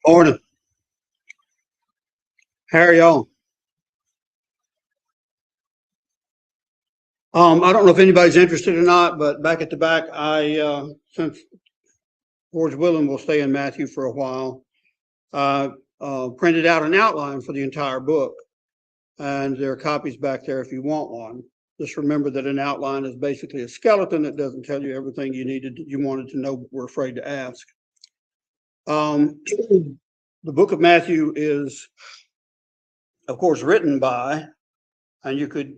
Morning. How are y'all? I don't know if anybody's interested or not, but back at the back, since George Willem will stay in Matthew for a while, I printed out an outline for the entire book, and there are copies back there if you want one. Just remember that an outline is basically a skeleton that doesn't tell you everything you wanted to know, but were afraid to ask. The book of Matthew is, of course, written by, and you could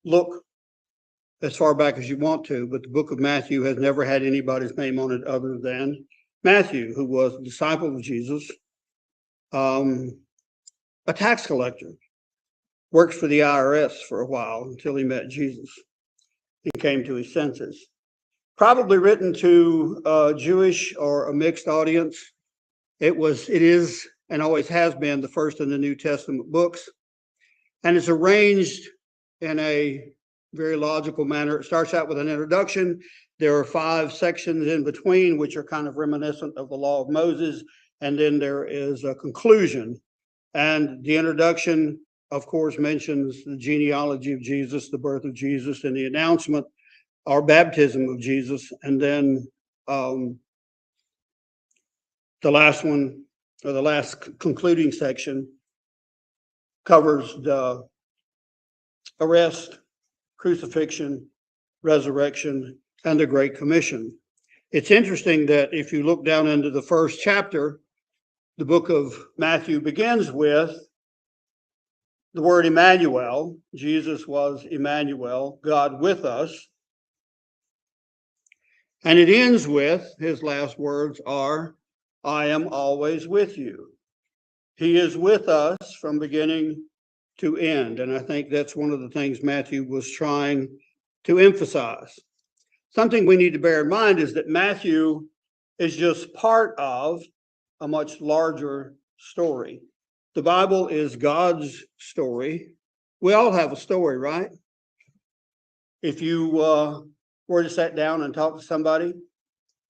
look as far back as you want to, but the book of Matthew has never had anybody's name on it other than Matthew, who was a disciple of Jesus, a tax collector, worked for the IRS for a while until he met Jesus and came to his senses. Probably written to a Jewish or a mixed audience. It is, and always has been, the first in the New Testament books, and it's arranged in a very logical manner. It starts out with an introduction. There are 5 sections in between, which are kind of reminiscent of the Law of Moses, and then there is a conclusion. And the introduction, of course, mentions the genealogy of Jesus, the birth of Jesus, and the announcement or baptism of Jesus. And then the last one, or the last concluding section, covers the arrest, crucifixion, resurrection, and the Great Commission. It's interesting that if you look down into the first chapter, the book of Matthew begins with the word Emmanuel. Jesus was Emmanuel, God with us. And it ends with, his last words are, I am always with you. He is with us from beginning to end. And I think that's one of the things Matthew was trying to emphasize. Something we need to bear in mind is that Matthew is just part of a much larger story. The Bible is God's story. We all have a story, right? If you were to sit down and talk to somebody,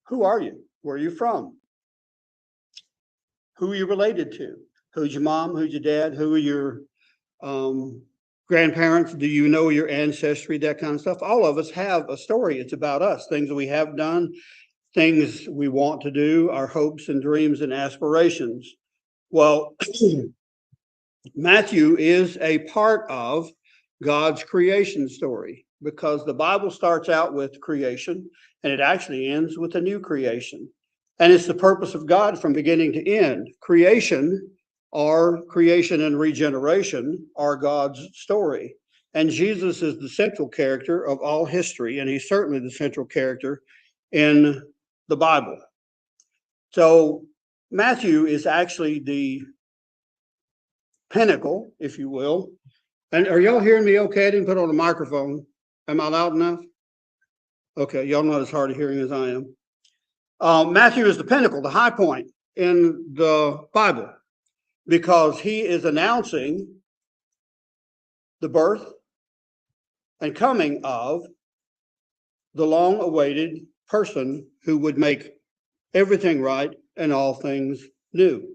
who are you? Where are you from? Who are you related to? Who's your mom? Who's your dad? Who are your grandparents? Do you know your ancestry? That kind of stuff. All of us have a story. It's about us, things that we have done, things we want to do, our hopes and dreams and aspirations. Well, Matthew is a part of God's creation story, because the Bible starts out with creation and it actually ends with a new creation. And it's the purpose of God from beginning to end. Creation and regeneration are God's story. And Jesus is the central character of all history, and he's certainly the central character in the Bible. So Matthew is actually the pinnacle, if you will. And are y'all hearing me okay? I didn't put on a microphone. Am I loud enough? Okay, y'all not as hard of hearing as I am. Matthew is the pinnacle, the high point in the Bible, because he is announcing the birth and coming of the long-awaited person who would make everything right and all things new.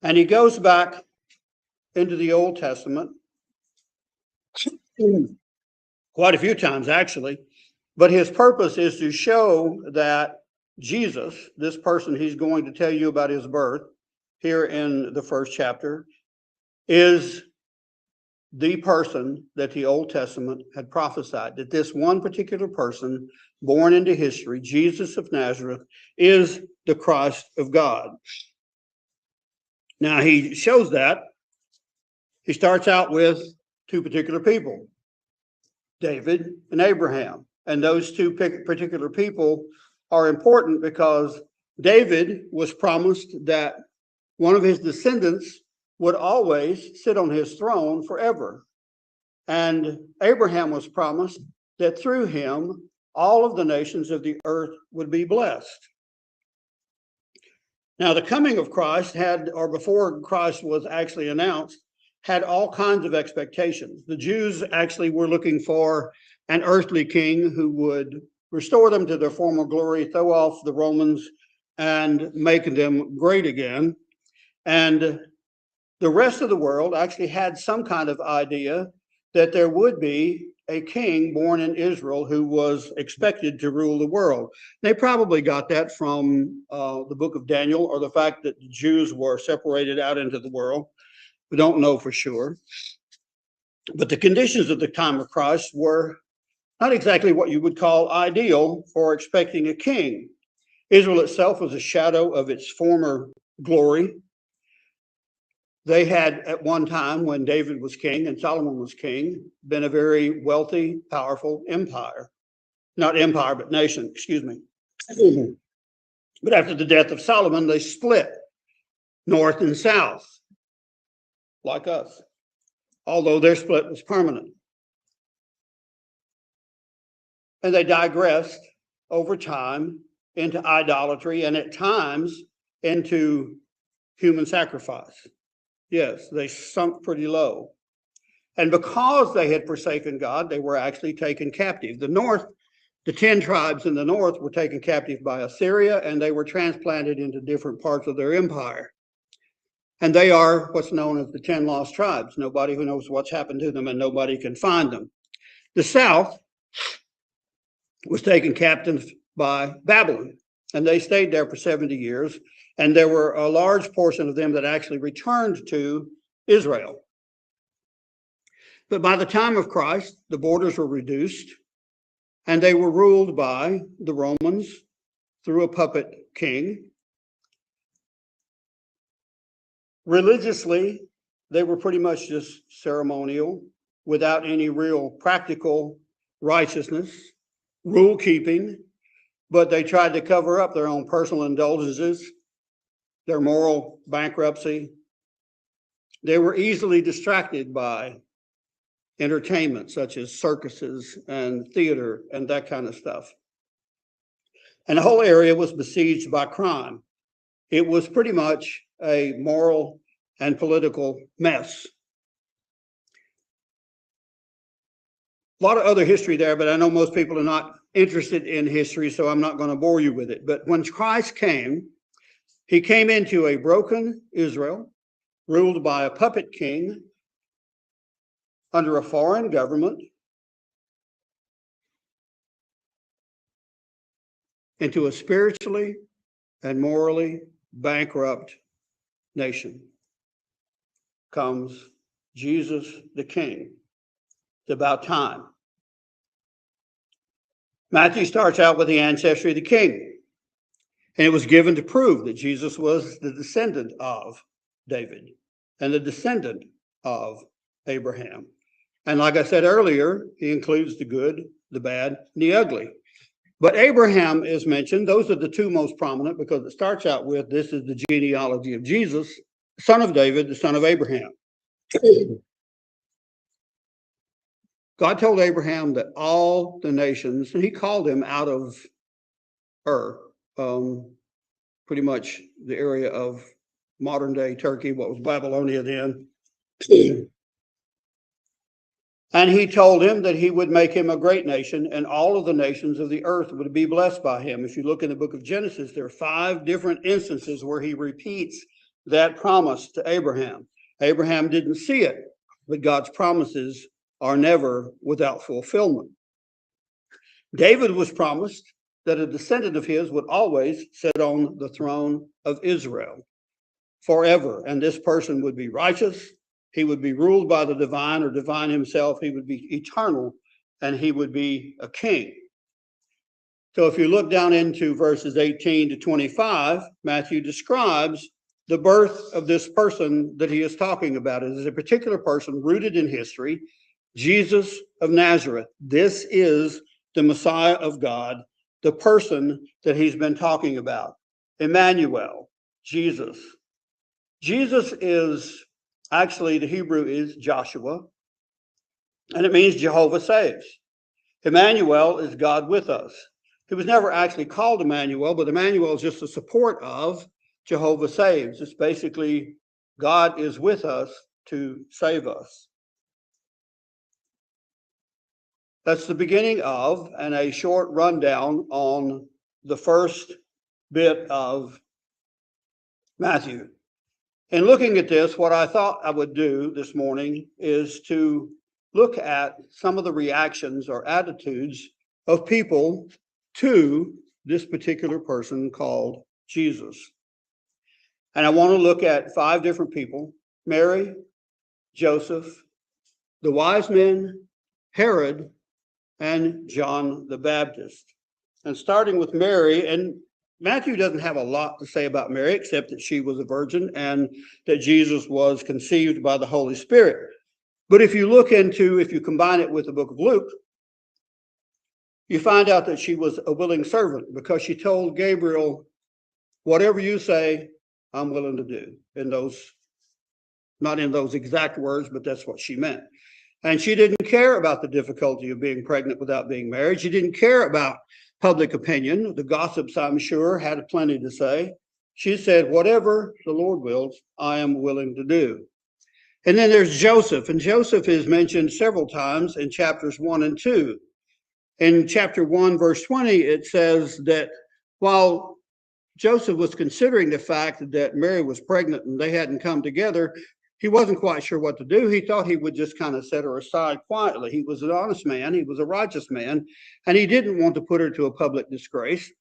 And he goes back into the Old Testament quite a few times, actually, but his purpose is to show that Jesus, this person he's going to tell you about his birth here in the first chapter, is the person that the Old Testament had prophesied, that this one particular person born into history, Jesus of Nazareth, is the Christ of God. Now he shows that. He starts out with 2 particular people, David and Abraham. And those 2 particular people are important because David was promised that one of his descendants would always sit on his throne forever. And Abraham was promised that through him, all of the nations of the earth would be blessed. Now, the coming of Christ before Christ was actually announced, had all kinds of expectations. The Jews actually were looking for an earthly king who would restore them to their former glory, throw off the Romans, and make them great again. And the rest of the world actually had some kind of idea that there would be a king born in Israel who was expected to rule the world. They probably got that from the book of Daniel, or the fact that the Jews were separated out into the world. We don't know for sure. But the conditions at the time of Christ were not exactly what you would call ideal for expecting a king. Israel itself was a shadow of its former glory. They had, at one time, when David was king and Solomon was king, been a very wealthy, powerful empire. Not empire, but nation, excuse me. But after the death of Solomon, they split north and south, like us, although their split was permanent. And they digressed over time into idolatry and at times into human sacrifice. Yes, they sunk pretty low. And because they had forsaken God, they were actually taken captive. The north, the 10 tribes in the north were taken captive by Assyria, and they were transplanted into different parts of their empire. And they are what's known as the 10 lost tribes. Nobody who knows what's happened to them, and nobody can find them. The south was taken captive by Babylon, and they stayed there for 70 years. And there were a large portion of them that actually returned to Israel. But by the time of Christ, the borders were reduced, and they were ruled by the Romans through a puppet king. Religiously, they were pretty much just ceremonial, without any real practical righteousness, rule keeping, but they tried to cover up their own personal indulgences, their moral bankruptcy. They were easily distracted by entertainment such as circuses and theater and that kind of stuff. And the whole area was besieged by crime. It was pretty much a moral and political mess. A lot of other history there, but I know most people are not interested in history, so I'm not going to bore you with it. But when Christ came, he came into a broken Israel, ruled by a puppet king, under a foreign government, into a spiritually and morally bankrupt nation. Comes Jesus the King. It's about time. Matthew starts out with the ancestry of the king. And it was given to prove that Jesus was the descendant of David and the descendant of Abraham. And like I said earlier, he includes the good, the bad, and the ugly. But Abraham is mentioned. Those are the two most prominent because it starts out with, this is the genealogy of Jesus, son of David, the son of Abraham. God told Abraham that all the nations, and he called them out of pretty much the area of modern day Turkey, what was Babylonia then. And he told him that he would make him a great nation, and all of the nations of the earth would be blessed by him. If you look in the book of Genesis, there are 5 different instances where he repeats that promise to Abraham. Abraham didn't see it, but God's promises are never without fulfillment. David was promised that a descendant of his would always sit on the throne of Israel forever, and this person would be righteous. He would be ruled by the divine or divine himself. He would be eternal, and he would be a king. So if you look down into verses 18 to 25, Matthew describes the birth of this person that he is talking about. It is a particular person rooted in history, Jesus of Nazareth. This is the Messiah of God, the person that he's been talking about. Emmanuel, Jesus. Jesus is, actually the Hebrew is Joshua, and it means Jehovah saves. Emmanuel is God with us. He was never actually called Emmanuel, but Emmanuel is just a support of Jehovah saves. It's basically God is with us to save us. That's the beginning of, and a short rundown on the first bit of Matthew. In looking at this, what I thought I would do this morning is to look at some of the reactions or attitudes of people to this particular person called Jesus. And I want to look at 5 different people: Mary, Joseph, the wise men, Herod, and John the Baptist. And starting with Mary, and Matthew doesn't have a lot to say about Mary except that she was a virgin and that Jesus was conceived by the Holy Spirit. But if you combine it with the book of Luke, you find out that she was a willing servant, because she told Gabriel, whatever you say, I'm willing to do. Not in those exact words, but that's what she meant. And she didn't care about the difficulty of being pregnant without being married. She didn't care about public opinion. The gossips, I'm sure, had plenty to say. She said, whatever the Lord wills, I am willing to do. And then there's Joseph, and Joseph is mentioned several times in chapters 1 and 2. In chapter 1, verse 20, it says that while Joseph was considering the fact that Mary was pregnant and they hadn't come together, he wasn't quite sure what to do. He thought he would just kind of set her aside quietly. He was an honest man. He was a righteous man. And he didn't want to put her to a public disgrace,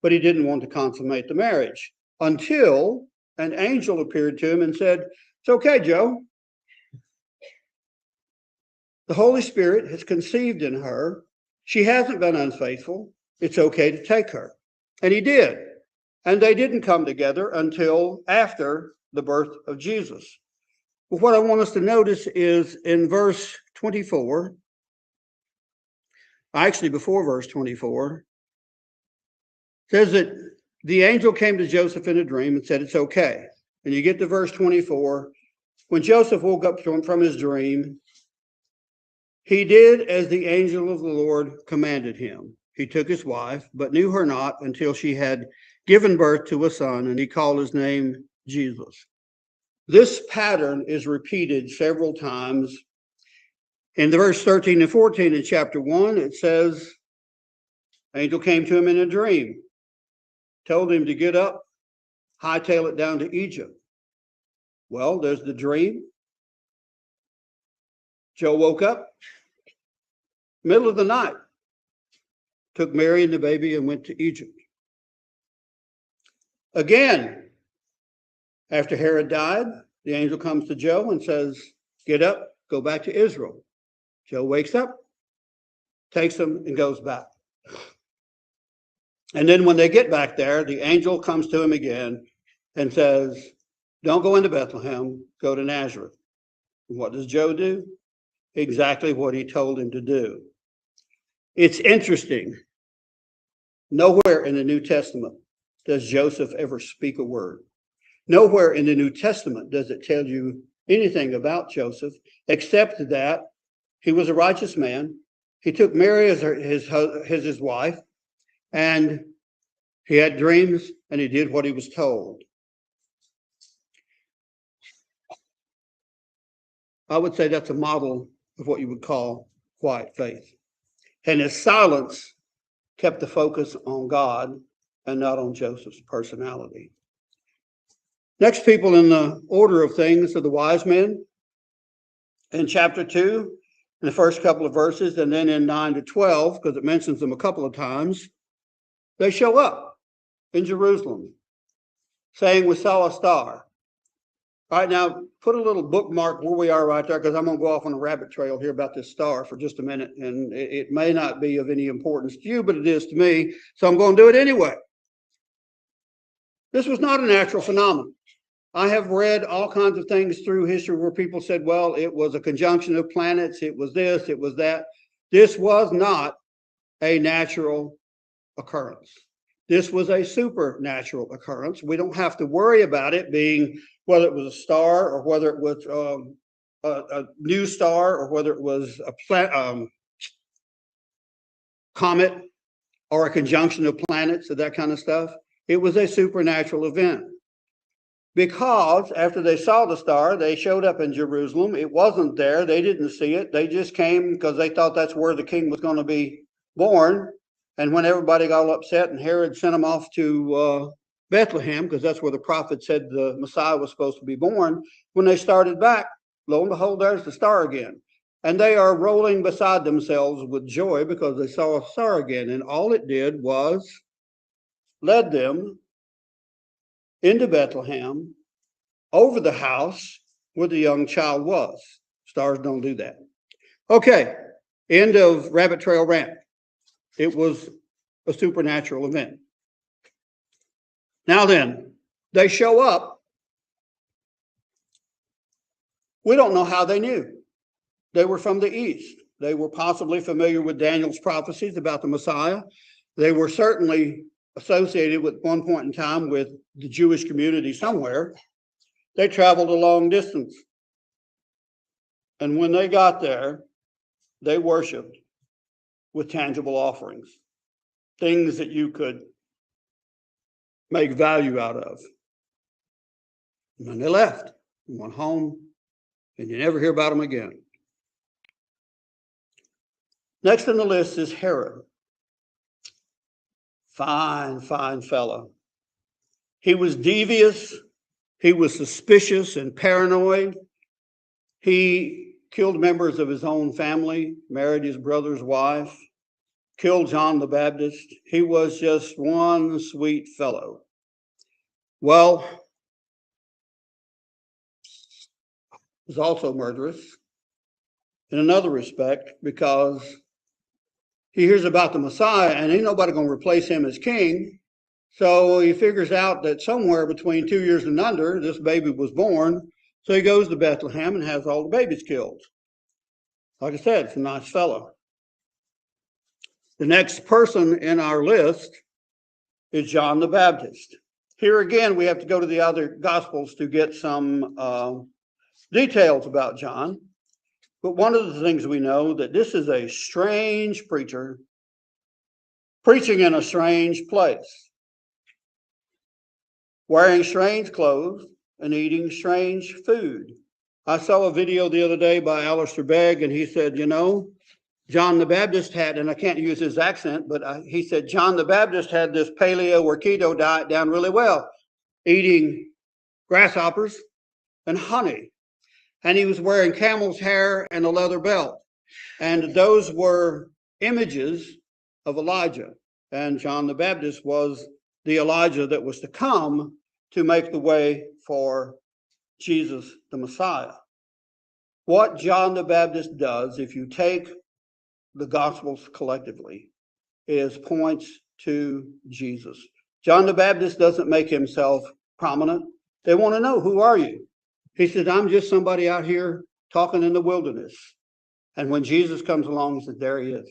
but he didn't want to consummate the marriage until an angel appeared to him and said, it's okay, Joe. The Holy Spirit has conceived in her. She hasn't been unfaithful. It's okay to take her. And he did. And they didn't come together until after the birth of Jesus. But what I want us to notice is in verse 24, actually before verse 24, says that the angel came to Joseph in a dream and said, it's okay. And you get to verse 24, when Joseph woke up from his dream, he did as the angel of the Lord commanded him. He took his wife, but knew her not until she had given birth to a son, and he called his name Jesus. This pattern is repeated several times. In the verse 13 and 14 in chapter 1, it says, angel came to him in a dream, told him to get up, hightail it down to Egypt. Well, there's the dream. Joe woke up, middle of the night, took Mary and the baby and went to Egypt. Again, after Herod died, the angel comes to Joe and says, get up, go back to Israel. Joe wakes up, takes him, and goes back. And then when they get back there, the angel comes to him again and says, don't go into Bethlehem, go to Nazareth. And what does Joe do? Exactly what he told him to do. It's interesting. Nowhere in the New Testament does Joseph ever speak a word. Nowhere in the New Testament does it tell you anything about Joseph, except that he was a righteous man. He took Mary as his wife, and he had dreams, and he did what he was told. I would say that's a model of what you would call quiet faith. And his silence kept the focus on God and not on Joseph's personality. Next people in the order of things are the wise men. In chapter 2, in the first couple of verses, and then in 9 to 12, because it mentions them a couple of times, they show up in Jerusalem, saying, we saw a star. All right, now put a little bookmark where we are right there, because I'm going to go off on a rabbit trail here about this star for just a minute, and it may not be of any importance to you, but it is to me, so I'm going to do it anyway. This was not a natural phenomenon. I have read all kinds of things through history where people said, well, it was a conjunction of planets, it was this, it was that. This was not a natural occurrence. This was a supernatural occurrence. We don't have to worry about it being whether it was a star or whether it was a new star or whether it was a comet or a conjunction of planets or that kind of stuff. It was a supernatural event. because after they saw the star, they showed up in Jerusalem. It wasn't there. They didn't see it. They just came because they thought that's where the king was going to be born. And when everybody got all upset and Herod sent them off to Bethlehem, because that's where the prophet said the Messiah was supposed to be born, when they started back, lo and behold, there's the star again. And they are rolling beside themselves with joy because they saw a star again. And all it did was led them into Bethlehem, over the house where the young child was. Stars don't do that. Okay, end of Rabbit Trail Rant. It was a supernatural event. Now then, they show up. We don't know how they knew. They were from the east. They were possibly familiar with Daniel's prophecies about the Messiah. They were certainly associated with one point in time with the Jewish community somewhere. They traveled a long distance. And when they got there, they worshiped with tangible offerings, things that you could make value out of. And then they left and went home, and you never hear about them again. Next on the list is Herod. Fine fellow. He was devious. He was suspicious and paranoid. He killed members of his own family, married his brother's wife, killed John the Baptist. He was just one sweet fellow. Well, he was also murderous in another respect, because he hears about the Messiah and ain't nobody going to replace him as king. So he figures out that somewhere between 2 years and under, this baby was born. So he goes to Bethlehem and has all the babies killed. Like I said, it's a nice fellow. The next person in our list is John the Baptist. Here again, we have to go to the other Gospels to get some details about John. But one of the things we know, that this is a strange preacher preaching in a strange place, wearing strange clothes and eating strange food. I saw a video the other day by Alistair Begg, and he said, you know, John the Baptist had, and I can't use his accent, but he said John the Baptist had this paleo or keto diet down really well, eating grasshoppers and honey. And he was wearing camel's hair and a leather belt. And those were images of Elijah. And John the Baptist was the Elijah that was to come to make the way for Jesus the Messiah. What John the Baptist does, if you take the Gospels collectively, is points to Jesus. John the Baptist doesn't make himself prominent. They want to know, who are you? He said, I'm just somebody out here talking in the wilderness. And when Jesus comes along, he said, there he is.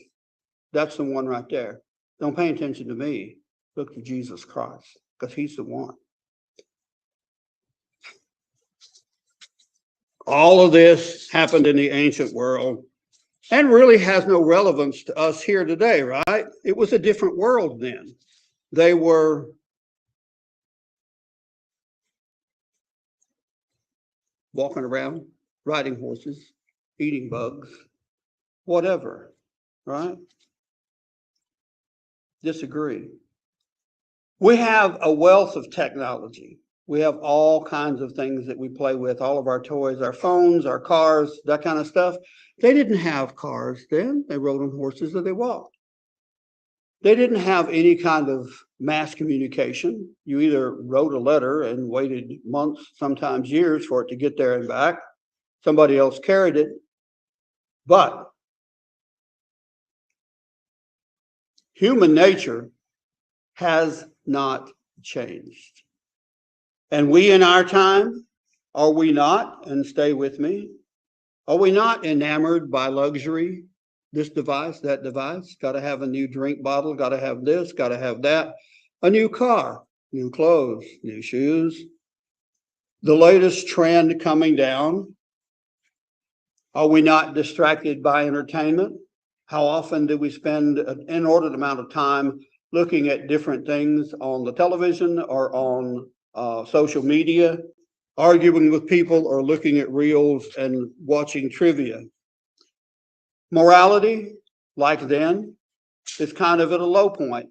That's the one right there. Don't pay attention to me. Look to Jesus Christ, because he's the one. All of this happened in the ancient world and really has no relevance to us here today, right? It was a different world then. They were walking around, riding horses, eating bugs, whatever, right? Disagree. We have a wealth of technology. We have all kinds of things that we play with, all of our toys, our phones, our cars, that kind of stuff. They didn't have cars then. They rode on horses or they walked. They didn't have any kind of mass communication. You either wrote a letter and waited months, sometimes years, for it to get there and back. Somebody else carried it. But human nature has not changed. And we in our time, are we not, and stay with me, are we not enamored by luxury? This device, that device, got to have a new drink bottle, got to have this, got to have that, a new car, new clothes, new shoes, the latest trend coming down. Are we not distracted by entertainment? How often do we spend an inordinate amount of time looking at different things on the television or on social media, arguing with people, or looking at reels and watching trivia. Morality, like then, is kind of at a low point.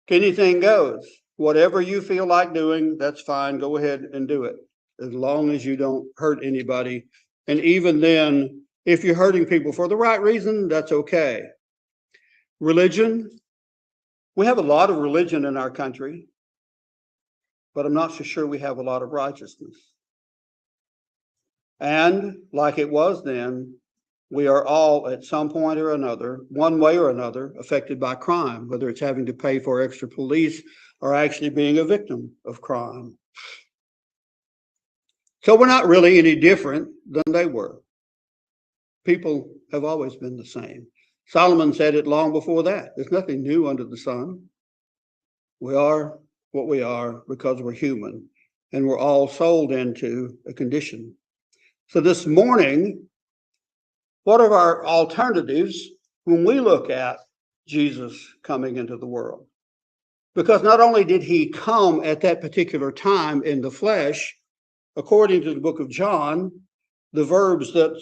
Anything goes. Whatever you feel like doing, that's fine. Go ahead and do it, as long as you don't hurt anybody. And even then, if you're hurting people for the right reason, that's okay. Religion, we have a lot of religion in our country, but I'm not so sure we have a lot of righteousness. And like it was then, we are all at some point or another, one way or another, affected by crime, whether it's having to pay for extra police or actually being a victim of crime. So we're not really any different than they were. People have always been the same. Solomon said it long before that. There's nothing new under the sun. We are what we are because we're human, and we're all sold into a condition. So this morning, what are our alternatives when we look at Jesus coming into the world? Because not only did he come at that particular time in the flesh, according to the book of John, the verbs that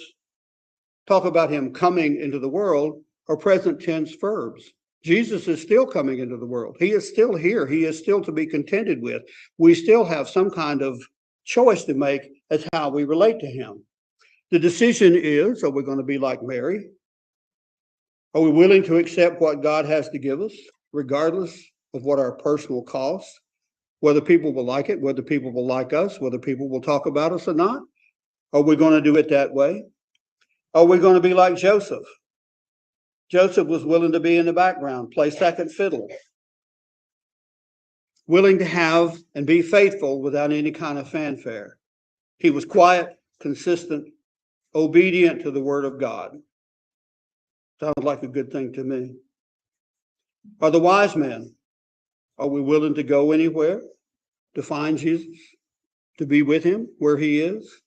talk about him coming into the world are present tense verbs. Jesus is still coming into the world. He is still here. He is still to be contended with. We still have some kind of choice to make as how we relate to him. The decision is, are we going to be like Mary? Are we willing to accept what God has to give us, regardless of what our personal costs, whether people will like it, whether people will like us, whether people will talk about us or not? Are we going to do it that way? Are we going to be like Joseph? Joseph was willing to be in the background, play second fiddle, willing to have and be faithful without any kind of fanfare. He was quiet, consistent, obedient to the word of God. Sounds like a good thing to me. Are the wise men? Are we willing to go anywhere to find Jesus, to be with him where he is?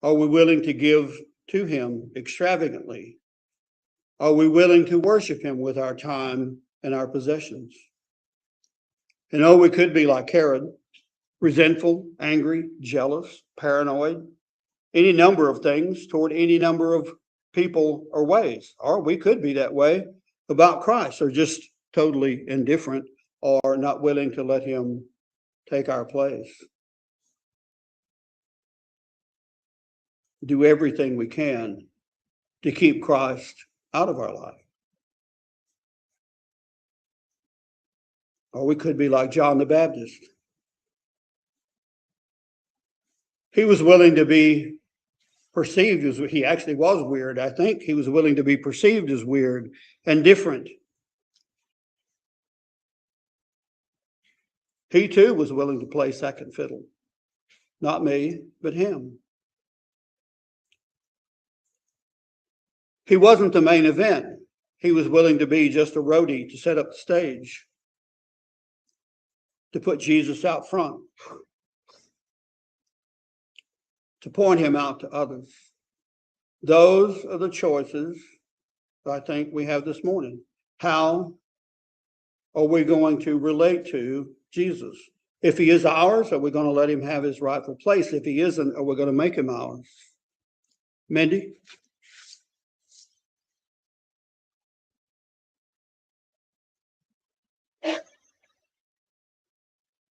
Are we willing to give to him extravagantly? Are we willing to worship him with our time and our possessions? And oh, we could be like Herod, resentful, angry, jealous, paranoid, any number of things toward any number of people or ways. Or we could be that way about Christ, or just totally indifferent or not willing to let him take our place. Do everything we can to keep Christ out of our life. Or we could be like John the Baptist. He was willing to be perceived as, he actually was weird. I think he was willing to be perceived as weird and different. He too was willing to play second fiddle. Not me, but him. He wasn't the main event. He was willing to be just a roadie to set up the stage, to put Jesus out front, to point him out to others. Those are the choices that I think we have this morning. How are we going to relate to Jesus? If he is ours, are we going to let him have his rightful place? If he isn't, are we going to make him ours? Mindy?